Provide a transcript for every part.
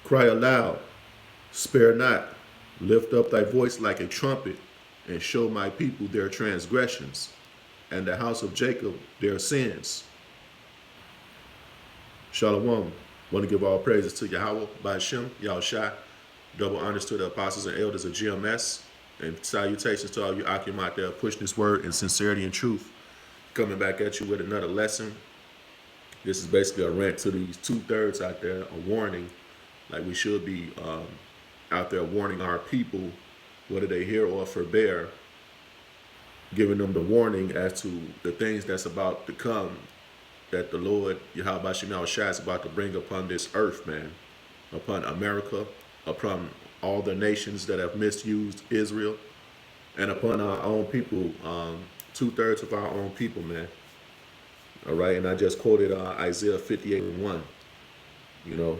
Cry aloud, spare not, lift up thy voice like a trumpet, and show my people their transgressions, and the house of Jacob their sins. Shalom. Want to give all praises to Yahweh, Ba'ashem, Yahushua. Double honors to the apostles and elders of GMS. And salutations to all you Akim out there pushing this word in sincerity and truth. Coming back at you with another lesson. This is basically a rant to these two-thirds out there, a warning. Like we should be out there warning our people, whether they hear or forbear, giving them the warning as to the things that's about to come, that the Lord, Yahweh Shemel Shai, is about to bring upon this earth, man, upon America, upon all the nations that have misused Israel, and upon our own people, two-thirds of our own people, man. All right, and I just quoted Isaiah 58:1, you know,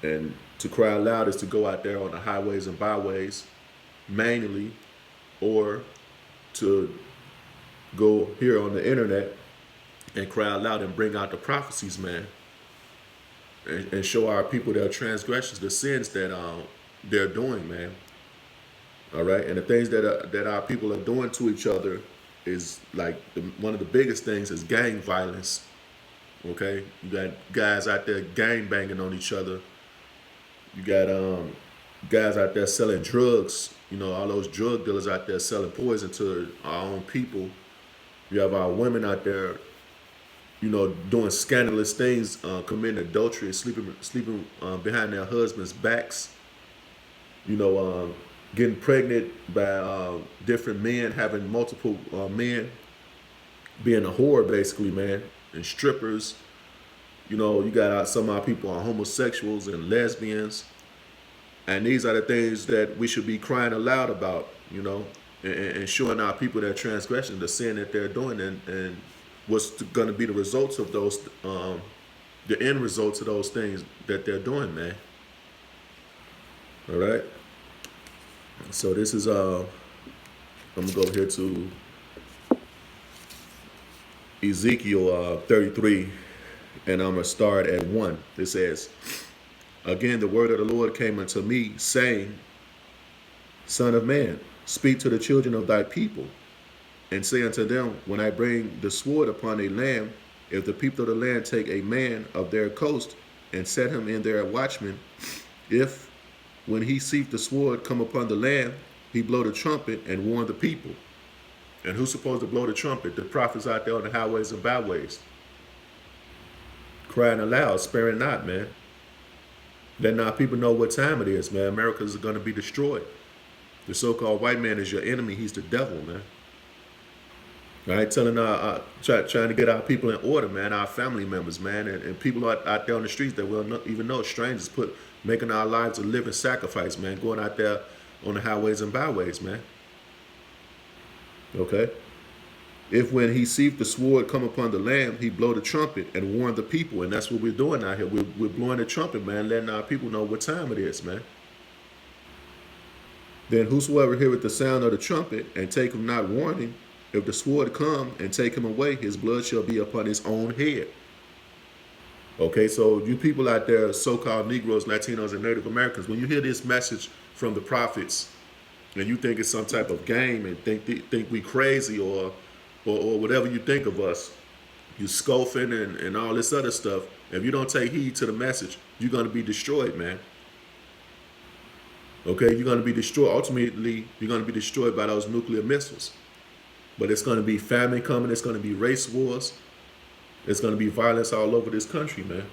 and to cry aloud is to go out there on the highways and byways, manually, or to go here on the internet and cry out loud and bring out the prophecies, man, and show our people their transgressions, the sins that they're doing, man. All right, and the things that our people are doing to each other is like one of the biggest things is gang violence. Okay, you got guys out there gang banging on each other. You got guys out there selling drugs. You know, all those drug dealers out there selling poison to our own people. You have our women out there, you know, doing scandalous things, committing adultery, sleeping behind their husbands' backs. You know, getting pregnant by different men, having multiple men, being a whore basically, man, and strippers. You know, you got some of our people are homosexuals and lesbians, and these are the things that we should be crying aloud about, you know, and showing our people their transgression, the sin that they're doing, and what's going to be the results of those, the end results of those things that they're doing, man. All right. So this is I'm gonna go here to Ezekiel 33, and I'm gonna start at 1. It says, "Again, the word of the Lord came unto me, saying, Son of man, speak to the children of thy people, and say unto them, when I bring the sword upon a land, if the people of the land take a man of their coast and set him in their watchman, if when he seeth the sword come upon the land, he blow the trumpet and warn the people." And who's supposed to blow the trumpet? The prophets out there on the highways and byways, crying aloud, sparing not, man. Letting our people know what time it is, man. America is going to be destroyed. The so-called white man is your enemy. He's the devil, man. All right, telling trying to get our people in order, man, our family members, man, and people out there on the streets that we'll not even know, strangers, making our lives a living sacrifice, man, going out there on the highways and byways, man. Okay? If when he seeth the sword come upon the land, he blow the trumpet and warn the people, and that's what we're doing out here. We're blowing the trumpet, man, letting our people know what time it is, man. Then whosoever heareth the sound of the trumpet and take him not warning, if the sword come and take him away, his blood shall be upon his own head. Okay, so you people out there, so-called Negros, Latinos, and Native Americans, when you hear this message from the prophets, and you think it's some type of game, and think we crazy or whatever you think of us, you scoffing and all this other stuff. If you don't take heed to the message, you're going to be destroyed, man. Okay, you're going to be destroyed. Ultimately, you're going to be destroyed by those nuclear missiles. But it's going to be famine coming. It's going to be race wars. It's going to be violence all over this country, man.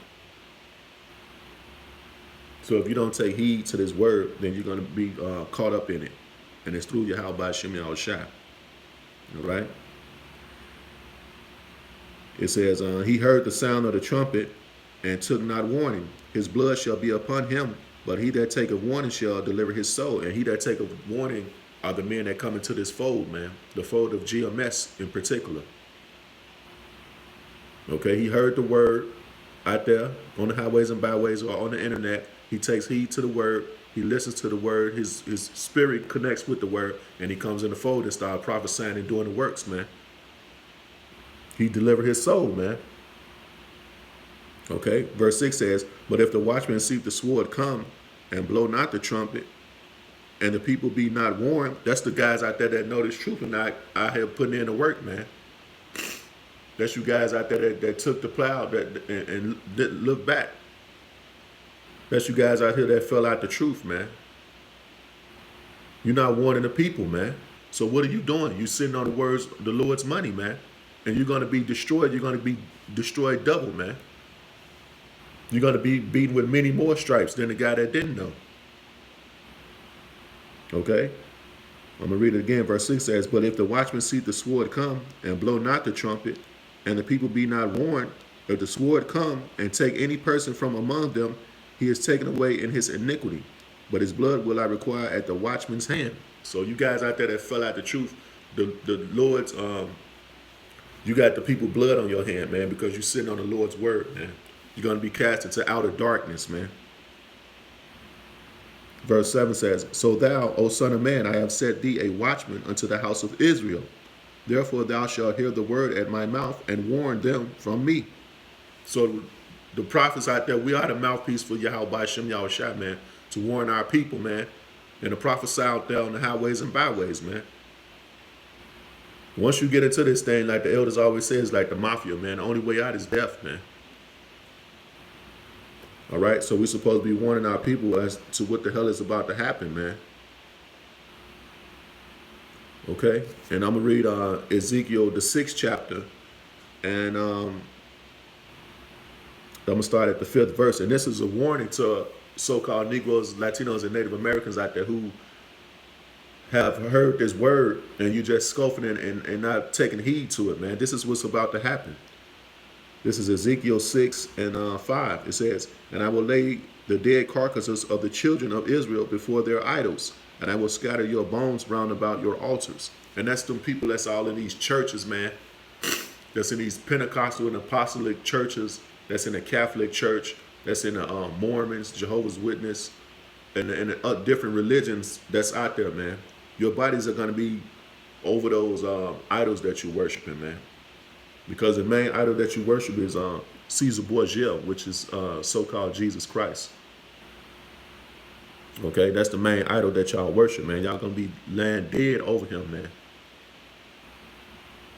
So if you don't take heed to this word, then you're going to be caught up in it. And it's through Yahweh Shemel Shai. All right? It says, he heard the sound of the trumpet and took not warning. His blood shall be upon him, but he that taketh warning shall deliver his soul. And he that taketh warning are the men that come into this fold, man. The fold of GMS in particular. Okay, he heard the word out there on the highways and byways or on the internet. He takes heed to the word. He listens to the word. His spirit connects with the word, and he comes in the fold and starts prophesying and doing the works, man. He delivered his soul, man. Okay, verse 6 says, "But if the watchman see the sword come and blow not the trumpet, and the people be not warned. That's the guys out there that know this truth and I have putting in the work, man. That's you guys out there that took the plow and didn't look back. That's you guys out here that fell out the truth, man. You're not warning the people, man. So what are you doing? You sitting on the Lord's money, man. And you're going to be destroyed. You're going to be destroyed double, man. You're going to be beaten with many more stripes than the guy that didn't know. Okay? I'm going to read it again. Verse 6 says, but if the watchman see the sword come and blow not the trumpet, and the people be not warned, if the sword come and take any person from among them, he is taken away in his iniquity. But his blood will I require at the watchman's hand. So you guys out there that fell out the truth, the Lord's, you got the people blood on your hand, man, because you're sitting on the Lord's word, man. You're going to be cast into outer darkness, man. Verse 7 says, so thou, O son of man, I have set thee a watchman unto the house of Israel. Therefore thou shalt hear the word at my mouth and warn them from me. So the prophets out there, we are the mouthpiece for Yahweh by Shem Yahushua, man, to warn our people, man. And the prophets out there on the highways and byways, man. Once you get into this thing, like the elders always say, it's like the mafia, man. The only way out is death, man. All right, so we're supposed to be warning our people as to what the hell is about to happen, man. Okay, and I'm going to read Ezekiel, the 6th chapter, and I'm going to start at the 5th verse. And this is a warning to so-called Negros, Latinos, and Native Americans out there who have heard this word and you just scoffing and not taking heed to it, man. This is what's about to happen. This is Ezekiel 6 and 5. It says, and I will lay the dead carcasses of the children of Israel before their idols, and I will scatter your bones round about your altars. And that's them people that's all in these churches, man. That's in these Pentecostal and Apostolic churches. That's in the Catholic Church. That's in the Mormons, Jehovah's Witness, and the different religions that's out there, man. Your bodies are going to be over those idols that you're worshiping, man. Because the main idol that you worship is Caesar Borgia, which is so-called Jesus Christ. Okay, that's the main idol that y'all worship, man. Y'all going to be laying dead over him, man.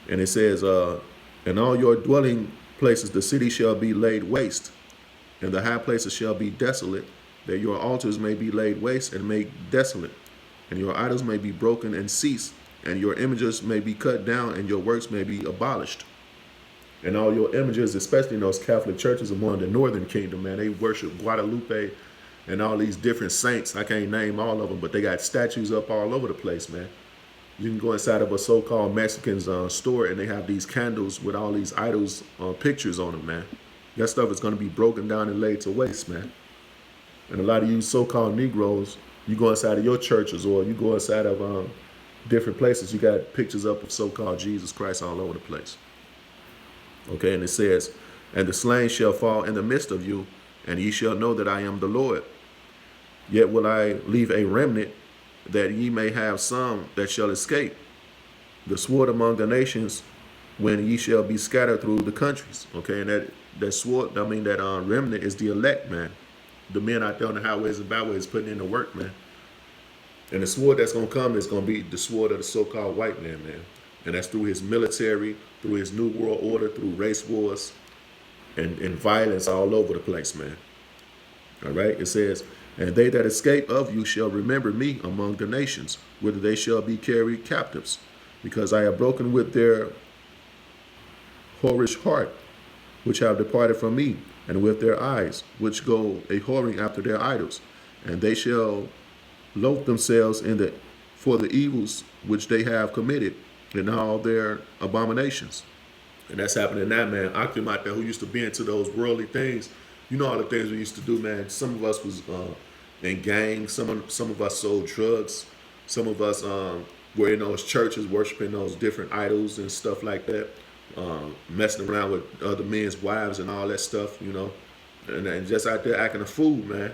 And it says, in all your dwelling places, the city shall be laid waste, and the high places shall be desolate, that your altars may be laid waste and made desolate, and your idols may be broken and cease, and your images may be cut down, and your works may be abolished. And all your images, especially in those Catholic churches among the northern kingdom, man, they worship Guadalupe and all these different saints. I can't name all of them, but they got statues up all over the place, man. You can go inside of a so-called Mexican's store, and they have these candles with all these idols pictures on them, man. That stuff is going to be broken down and laid to waste, man. And a lot of you so-called Negroes, you go inside of your churches or you go inside of different places, you got pictures up of so-called Jesus Christ all over the place. Okay, and it says, and the slain shall fall in the midst of you, and ye shall know that I am the Lord. Yet will I leave a remnant, that ye may have some that shall escape the sword among the nations, when ye shall be scattered through the countries. Okay, and that sword, I mean that remnant is the elect, man. The men out there on the highways and byways putting in the work, man. And the sword that's going to come is going to be the sword of the so-called white man, man. And that's through his military, through his new world order, through race wars and violence all over the place, man. All right, it says, and they that escape of you shall remember me among the nations, whither they shall be carried captives, because I have broken with their whorish heart, which have departed from me, and with their eyes, which go a whoring after their idols. And they shall loathe themselves for the evils which they have committed, and all their abominations. And that's happening now, man. Akim out there who used to be into those worldly things, you know all the things we used to do, man. Some of us was in gangs. Some of us sold drugs. Some of us were in those churches worshiping those different idols and stuff like that, messing around with other men's wives and all that stuff, you know, and just out there acting a fool, man.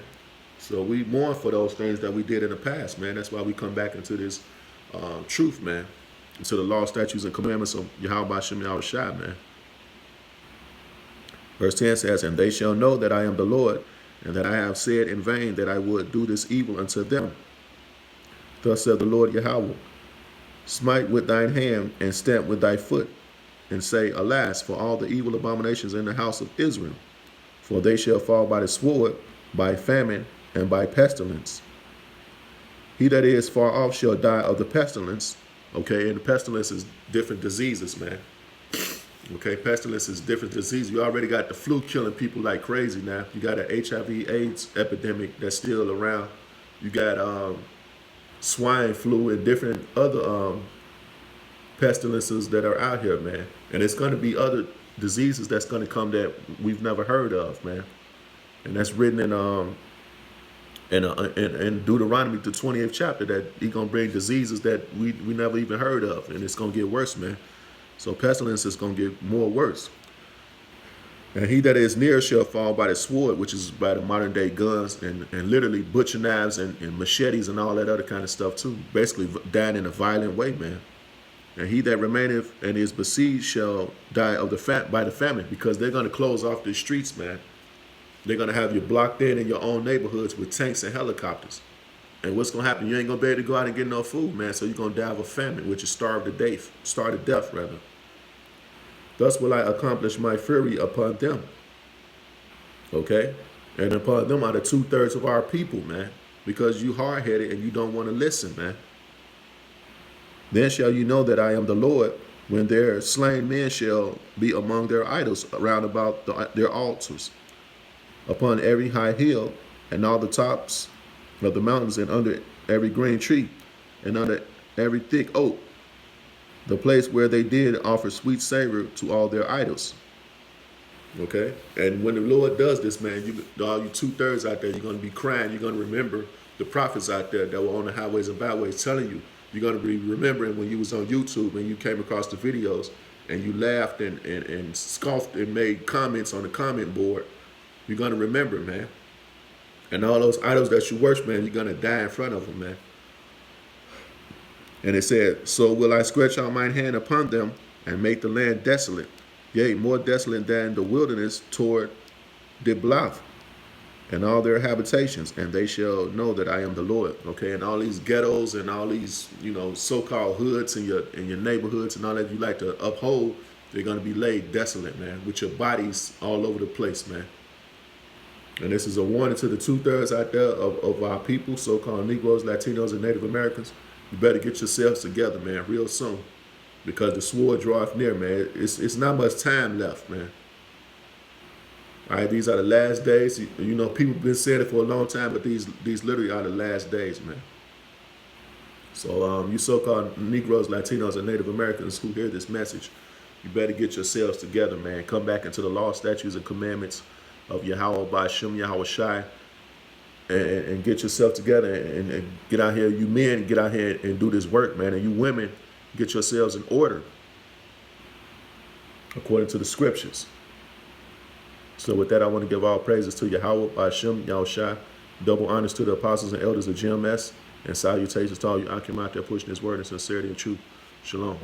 So we mourn for those things that we did in the past, man. That's why we come back into this truth, man. To the law, statutes, and commandments of Yahweh by Shem Yahushua, man. Verse 10 says, and they shall know that I am the Lord, and that I have said in vain that I would do this evil unto them. Thus saith the Lord Yahweh, smite with thine hand and stamp with thy foot, and say, Alas, for all the evil abominations in the house of Israel, for they shall fall by the sword, by famine, and by pestilence. He that is far off shall die of the pestilence. Okay, and the pestilence is different diseases, man. Okay, pestilence is different disease. You already got the flu killing people like crazy now. You got an HIV/AIDS epidemic that's still around. You got swine flu and different other pestilences that are out here, man. And it's going to be other diseases that's going to come that we've never heard of, man. And that's written in Deuteronomy, the 20th chapter, that he's going to bring diseases that we never even heard of. And it's going to get worse, man. So pestilence is going to get more worse. And he that is near shall fall by the sword, which is by the modern day guns and literally butcher knives and machetes and all that other kind of stuff too. Basically dying in a violent way, man. And he that remaineth and is besieged shall die of by the famine, because they're going to close off the streets, man. They're going to have you blocked in your own neighborhoods with tanks and helicopters. And what's going to happen? You ain't going to be able to go out and get no food, man. So you're going to die of a famine, which is starve to death, rather. Thus will I accomplish my fury upon them. Okay? And upon them are the 2/3 of our people, man. Because you hard-headed and you don't want to listen, man. Then shall you know that I am the Lord, when their slain men shall be among their idols round about their altars, upon every high hill, and all the tops of the mountains, and under every green tree, and under every thick oak, the place where they did offer sweet savor to all their idols. Okay? And when the Lord does this, man, all you 2/3 out there, you're going to be crying. You're going to remember the prophets out there that were on the highways and byways telling you. You're going to be remembering when you was on YouTube and you came across the videos and you laughed and scoffed and made comments on the comment board. You're going to remember, man. And all those idols that you worship, man, you're going to die in front of them, man. And it said, so will I stretch out mine hand upon them and make the land desolate, yea, more desolate than the wilderness toward Diblath, and all their habitations, and they shall know that I am the Lord. Okay, and all these ghettos and all these, so-called hoods in your neighborhoods and all that you like to uphold, they're going to be laid desolate, man, with your bodies all over the place, man. And this is a warning to the 2/3 out there of our people, so-called Negros, Latinos, and Native Americans. You better get yourselves together, man, real soon, because the sword draweth near, man. It's not much time left, man. All right, these are the last days. People have been saying it for a long time, but these literally are the last days, man. So you so-called Negroes, Latinos, and Native Americans who hear this message, you better get yourselves together, man. Come back into the law, statutes, and commandments of Yahweh by Shem Yahweh Shai, and get yourself together and get out here. You men, get out here and do this work, man. And you women, get yourselves in order according to the scriptures. So with that, I want to give all praises to Yahweh by Shem Yahweh Shai. Double honors to the apostles and elders of GMS, and salutations to all you Akim out there pushing this word in sincerity and truth. Shalom.